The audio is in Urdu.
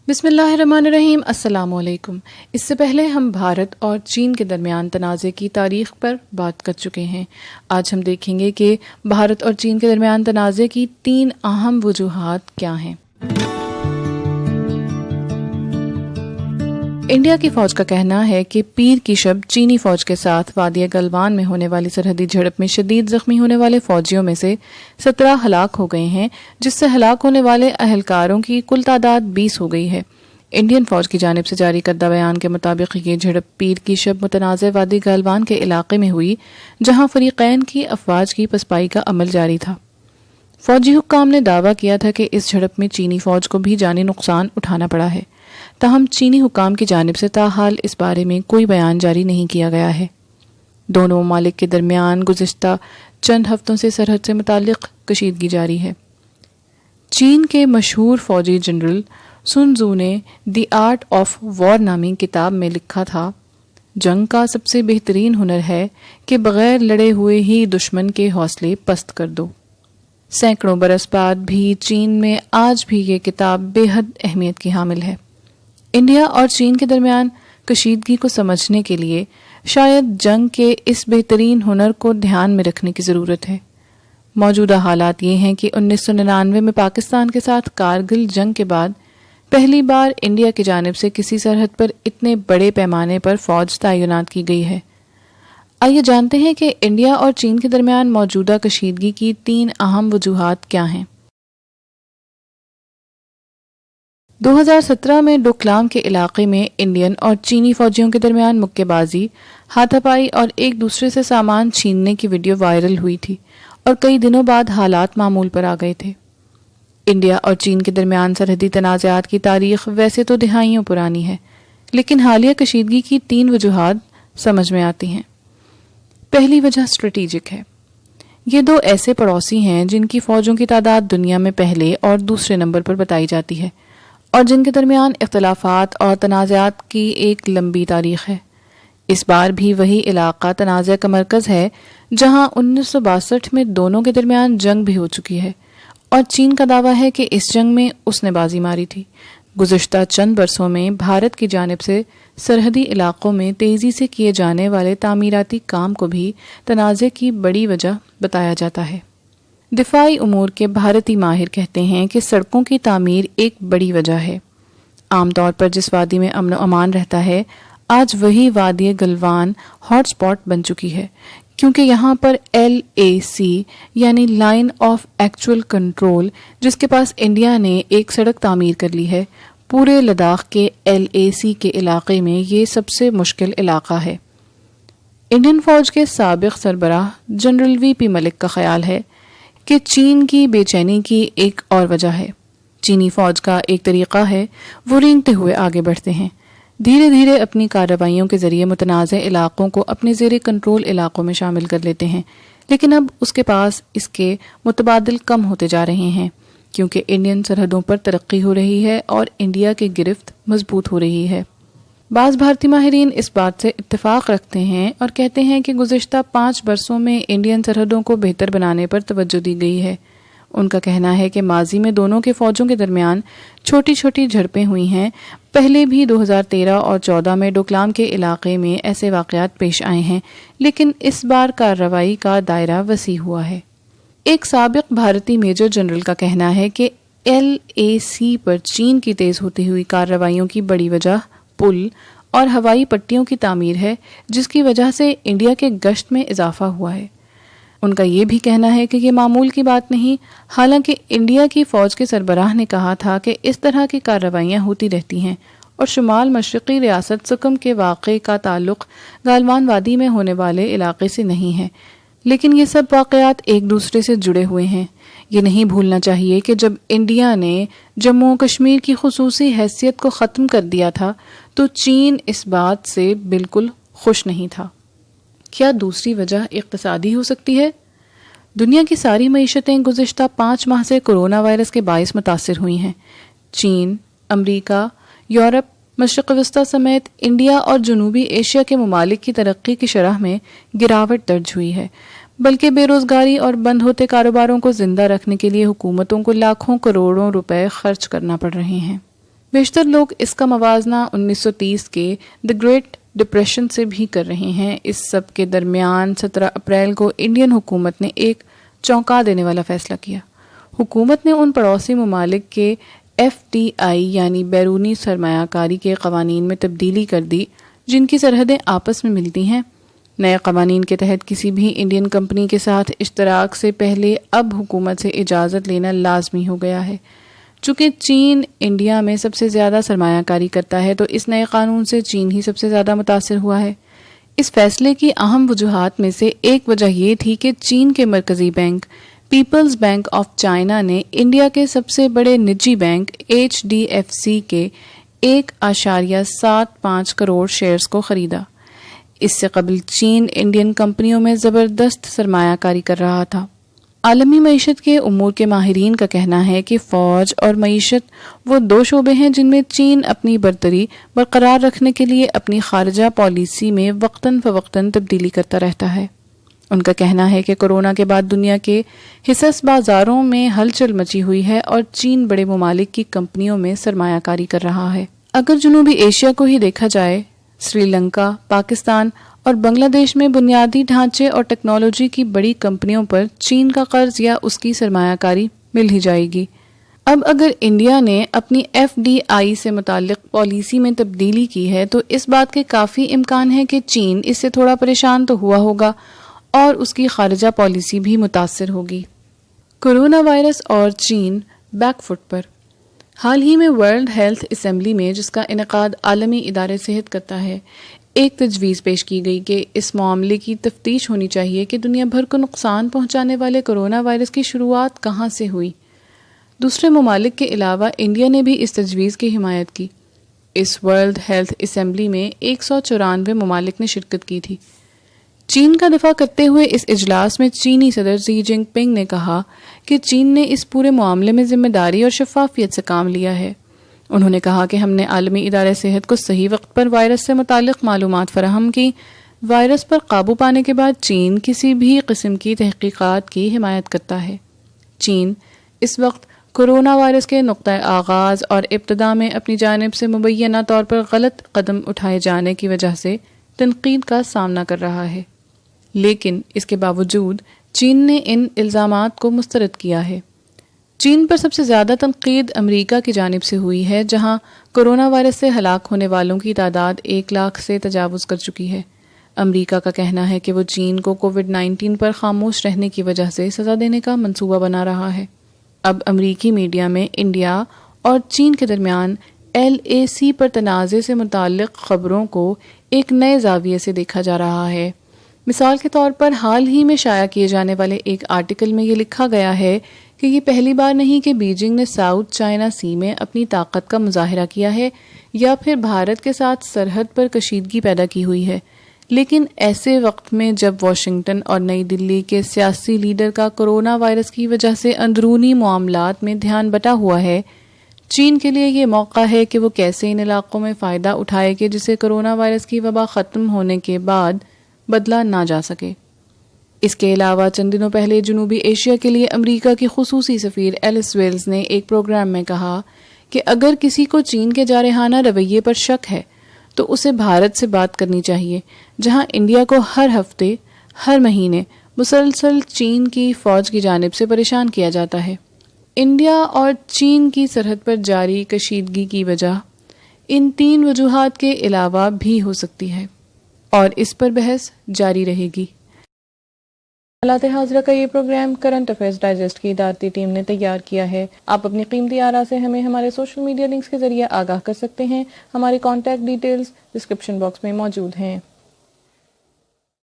بسم اللہ الرحمن الرحیم۔ السلام علیکم۔ اس سے پہلے ہم بھارت اور چین کے درمیان تنازع کی تاریخ پر بات کر چکے ہیں۔ آج ہم دیکھیں گے کہ بھارت اور چین کے درمیان تنازع کی 3 اہم وجوہات کیا ہیں۔ انڈیا کی فوج کا کہنا ہے کہ پیر کی شب چینی فوج کے ساتھ وادی گلوان میں ہونے والی سرحدی جھڑپ میں شدید زخمی ہونے والے فوجیوں میں سے 17 ہلاک ہو گئے ہیں، جس سے ہلاک ہونے والے اہلکاروں کی کل تعداد 20 ہو گئی ہے۔ انڈین فوج کی جانب سے جاری کردہ بیان کے مطابق یہ جھڑپ پیر کی شب متنازع وادی گلوان کے علاقے میں ہوئی، جہاں فریقین کی افواج کی پسپائی کا عمل جاری تھا۔ فوجی حکام نے دعویٰ کیا تھا کہ اس جھڑپ میں چینی فوج کو بھی جانی نقصان اٹھانا پڑا ہے، تاہم چینی حکام کی جانب سے تاحال اس بارے میں کوئی بیان جاری نہیں کیا گیا ہے۔ دونوں ممالک کے درمیان گزشتہ چند ہفتوں سے سرحد سے متعلق کشیدگی جاری ہے۔ چین کے مشہور فوجی جنرل سن تزو نے دی آرٹ آف وار نامی کتاب میں لکھا تھا، جنگ کا سب سے بہترین ہنر ہے کہ بغیر لڑے ہوئے ہی دشمن کے حوصلے پست کر دو۔ سینکڑوں برس بعد بھی چین میں آج بھی یہ کتاب بے حد اہمیت کی حامل ہے۔ انڈیا اور چین کے درمیان کشیدگی کو سمجھنے کے لیے شاید جنگ کے اس بہترین ہنر کو دھیان میں رکھنے کی ضرورت ہے۔ موجودہ حالات یہ ہیں کہ 1999 میں پاکستان کے ساتھ کارگل جنگ کے بعد پہلی بار انڈیا کی جانب سے کسی سرحد پر اتنے بڑے پیمانے پر فوج تعینات کی گئی ہے۔ آئیے جانتے ہیں کہ انڈیا اور چین کے درمیان موجودہ کشیدگی کی 3 اہم وجوہات کیا ہیں۔ 2017 میں ڈوکلام کے علاقے میں انڈین اور چینی فوجیوں کے درمیان مکے بازی، ہاتھا پائی اور ایک دوسرے سے سامان چھیننے کی ویڈیو وائرل ہوئی تھی اور کئی دنوں بعد حالات معمول پر آ گئے تھے۔ انڈیا اور چین کے درمیان سرحدی تنازعات کی تاریخ ویسے تو دہائیوں پرانی ہے، لیکن حالیہ کشیدگی کی 3 وجوہات سمجھ میں آتی ہیں۔ پہلی وجہ اسٹریٹجک ہے۔ یہ 2 ایسے پڑوسی ہیں جن کی فوجوں کی تعداد دنیا میں پہلے اور دوسرے نمبر پر بتائی جاتی ہے، اور جن کے درمیان اختلافات اور تنازعات کی ایک لمبی تاریخ ہے۔ اس بار بھی وہی علاقہ تنازع کا مرکز ہے جہاں 1962 میں دونوں کے درمیان جنگ بھی ہو چکی ہے، اور چین کا دعویٰ ہے کہ اس جنگ میں اس نے بازی ماری تھی۔ گزشتہ چند برسوں میں بھارت کی جانب سے سرحدی علاقوں میں تیزی سے کیے جانے والے تعمیراتی کام کو بھی تنازع کی بڑی وجہ بتایا جاتا ہے۔ دفاعی امور کے بھارتی ماہر کہتے ہیں کہ سڑکوں کی تعمیر ایک بڑی وجہ ہے۔ عام طور پر جس وادی میں امن و امان رہتا ہے، آج وہی وادی گلوان ہاٹ سپاٹ بن چکی ہے، کیونکہ یہاں پر LAC یعنی لائن آف ایکچوئل کنٹرول، جس کے پاس انڈیا نے ایک سڑک تعمیر کر لی ہے، پورے لداخ کے LAC کے علاقے میں یہ سب سے مشکل علاقہ ہے۔ انڈین فوج کے سابق سربراہ جنرل VP ملک کا خیال ہے کہ چین کی بے چینی کی ایک اور وجہ ہے۔ چینی فوج کا ایک طریقہ ہے، وہ رینگتے ہوئے آگے بڑھتے ہیں، دھیرے دھیرے اپنی کارروائیوں کے ذریعے متنازع علاقوں کو اپنے زیر کنٹرول علاقوں میں شامل کر لیتے ہیں، لیکن اب اس کے پاس اس کے متبادل کم ہوتے جا رہے ہیں، کیونکہ انڈین سرحدوں پر ترقی ہو رہی ہے اور انڈیا کی گرفت مضبوط ہو رہی ہے۔ بعض بھارتی ماہرین اس بات سے اتفاق رکھتے ہیں اور کہتے ہیں کہ گزشتہ 5 برسوں میں انڈین سرحدوں کو بہتر بنانے پر توجہ دی گئی ہے۔ ان کا کہنا ہے کہ ماضی میں دونوں کے فوجوں کے درمیان چھوٹی چھوٹی جھڑپیں ہوئی ہیں، پہلے بھی 2013 اور 2014 میں ڈوکلام کے علاقے میں ایسے واقعات پیش آئے ہیں، لیکن اس بار کارروائی کا دائرہ وسیع ہوا ہے۔ ایک سابق بھارتی میجر جنرل کا کہنا ہے کہ LAC پر چین کی تیز ہوتی ہوئی کارروائیوں کی بڑی وجہ پل اور ہوائی پٹیوں کی تعمیر ہے، جس کی وجہ سے انڈیا کے گشت میں اضافہ ہوا ہے۔ ان کا یہ بھی کہنا ہے کہ یہ معمول کی بات نہیں، حالانکہ انڈیا کی فوج کے سربراہ نے کہا تھا کہ اس طرح کی کارروائیاں ہوتی رہتی ہیں، اور شمال مشرقی ریاست سکم کے واقعے کا تعلق گالوان وادی میں ہونے والے علاقے سے نہیں ہے، لیکن یہ سب واقعات ایک دوسرے سے جڑے ہوئے ہیں۔ یہ نہیں بھولنا چاہیے کہ جب انڈیا نے جموں و کشمیر کی خصوصی حیثیت کو ختم کر دیا تھا تو چین اس بات سے بالکل خوش نہیں تھا۔ کیا دوسری وجہ اقتصادی ہو سکتی ہے؟ دنیا کی ساری معیشتیں گزشتہ 5 ماہ سے کورونا وائرس کے باعث متاثر ہوئی ہیں۔ چین، امریکہ، یورپ، مشرق وسطیٰ سمیت انڈیا اور جنوبی ایشیا کے ممالک کی ترقی کی شرح میں گراوٹ درج ہوئی ہے، بلکہ بے روزگاری اور بند ہوتے کاروباروں کو زندہ رکھنے کے لیے حکومتوں کو لاکھوں کروڑوں روپے خرچ کرنا پڑ رہے ہیں۔ بیشتر لوگ اس کا موازنہ 1930 کے دی گریٹ ڈپریشن سے بھی کر رہے ہیں۔ اس سب کے درمیان 17 اپریل کو انڈین حکومت نے ایک چونکا دینے والا فیصلہ کیا۔ حکومت نے ان پڑوسی ممالک کے FDI یعنی بیرونی سرمایہ کاری کے قوانین میں تبدیلی کر دی جن کی سرحدیں آپس میں ملتی ہیں۔ نئے قوانین کے تحت کسی بھی انڈین کمپنی کے ساتھ اشتراک سے پہلے اب حکومت سے اجازت لینا لازمی ہو گیا ہے۔ چونکہ چین انڈیا میں سب سے زیادہ سرمایہ کاری کرتا ہے تو اس نئے قانون سے چین ہی سب سے زیادہ متاثر ہوا ہے۔ اس فیصلے کی اہم وجوہات میں سے ایک وجہ یہ تھی کہ چین کے مرکزی bank People's bank of China نے انڈیا کے سب سے بڑے نجی بینک HDFC کے 1.75 کروڑ شیئرز کو خریدا۔ اس سے قبل چین انڈین کمپنیوں میں زبردست سرمایہ کاری کر رہا تھا۔ عالمی معیشت کے امور کے ماہرین کا کہنا ہے کہ فوج اور معیشت وہ دو شعبے ہیں جن میں چین اپنی برتری برقرار رکھنے کے لیے اپنی خارجہ پالیسی میں وقتاً فوقتاً تبدیلی کرتا رہتا ہے۔ ان کا کہنا ہے کہ کورونا کے بعد دنیا کے حصص بازاروں میں ہلچل مچی ہوئی ہے اور چین بڑے ممالک کی کمپنیوں میں سرمایہ کاری کر رہا ہے۔ اگر جنوبی ایشیا کو ہی دیکھا جائے، سری لنکا، پاکستان اور بنگلہ دیش میں بنیادی ڈھانچے اور ٹیکنالوجی کی بڑی کمپنیوں پر چین کا قرض یا اس کی سرمایہ کاری مل ہی جائے گی۔ اب اگر انڈیا نے اپنی FDI سے متعلق پالیسی میں تبدیلی کی ہے تو اس بات کے کافی امکان ہے کہ چین اس سے تھوڑا پریشان تو ہوا ہوگا اور اس کی خارجہ پالیسی بھی متاثر ہوگی۔ کورونا وائرس اور چین بیک فٹ پر۔ حال ہی میں ورلڈ ہیلتھ اسمبلی میں، جس کا انعقاد عالمی ادارے صحت کرتا ہے، ایک تجویز پیش کی گئی کہ اس معاملے کی تفتیش ہونی چاہیے کہ دنیا بھر کو نقصان پہنچانے والے کورونا وائرس کی شروعات کہاں سے ہوئی۔ دوسرے ممالک کے علاوہ انڈیا نے بھی اس تجویز کی حمایت کی۔ اس ورلڈ ہیلتھ اسمبلی میں 194 ممالک نے شرکت کی تھی۔ چین کا دفاع کرتے ہوئے اس اجلاس میں چینی صدر ژی جن پنگ نے کہا کہ چین نے اس پورے معاملے میں ذمہ داری اور شفافیت سے کام لیا ہے۔ انہوں نے کہا کہ ہم نے عالمی ادارے صحت کو صحیح وقت پر وائرس سے متعلق معلومات فراہم کی۔ وائرس پر قابو پانے کے بعد چین کسی بھی قسم کی تحقیقات کی حمایت کرتا ہے۔ چین اس وقت کورونا وائرس کے نقطۂ آغاز اور ابتدا میں اپنی جانب سے مبینہ طور پر غلط قدم اٹھائے جانے کی وجہ سے تنقید کا سامنا کر رہا ہے، لیکن اس کے باوجود چین نے ان الزامات کو مسترد کیا ہے۔ چین پر سب سے زیادہ تنقید امریکہ کی جانب سے ہوئی ہے، جہاں کورونا وائرس سے ہلاک ہونے والوں کی تعداد 1 لاکھ سے تجاوز کر چکی ہے۔ امریکہ کا کہنا ہے کہ وہ چین کو کووڈ-19 پر خاموش رہنے کی وجہ سے سزا دینے کا منصوبہ بنا رہا ہے۔ اب امریکی میڈیا میں انڈیا اور چین کے درمیان LAC پر تنازع سے متعلق خبروں کو ایک نئے زاویے سے دیکھا جا رہا ہے۔ مثال کے طور پر حال ہی میں شائع کیے جانے والے ایک آرٹیکل میں یہ لکھا گیا ہے کہ یہ پہلی بار نہیں کہ بیجنگ نے ساؤتھ چائنا سی میں اپنی طاقت کا مظاہرہ کیا ہے یا پھر بھارت کے ساتھ سرحد پر کشیدگی پیدا کی ہوئی ہے، لیکن ایسے وقت میں جب واشنگٹن اور نئی دلی کے سیاسی لیڈر کا کورونا وائرس کی وجہ سے اندرونی معاملات میں دھیان بٹا ہوا ہے، چین کے لیے یہ موقع ہے کہ وہ کیسے ان علاقوں میں فائدہ اٹھائے کہ جسے کورونا وائرس کی وبا ختم ہونے کے بعد بدلا نہ جا سکے۔ اس کے علاوہ چند دنوں پہلے جنوبی ایشیا کے لیے امریکہ کی خصوصی سفیر ایلس ویلز نے ایک پروگرام میں کہا کہ اگر کسی کو چین کے جارحانہ رویے پر شک ہے تو اسے بھارت سے بات کرنی چاہیے، جہاں انڈیا کو ہر ہفتے، ہر مہینے مسلسل چین کی فوج کی جانب سے پریشان کیا جاتا ہے۔ انڈیا اور چین کی سرحد پر جاری کشیدگی کی وجہ ان 3 وجوہات کے علاوہ بھی ہو سکتی ہے، اور اس پر بحث جاری رہے گی۔ حالات حاضرہ کا یہ پروگرام کرنٹ افیئرز ڈائجسٹ کی ادارتی ٹیم نے تیار کیا ہے۔ آپ اپنی قیمتی آراء سے ہمیں ہمارے سوشل میڈیا لنکس کے ذریعے آگاہ کر سکتے ہیں۔ ہماری کانٹیکٹ ڈیٹیلز ڈسکرپشن باکس میں موجود ہیں۔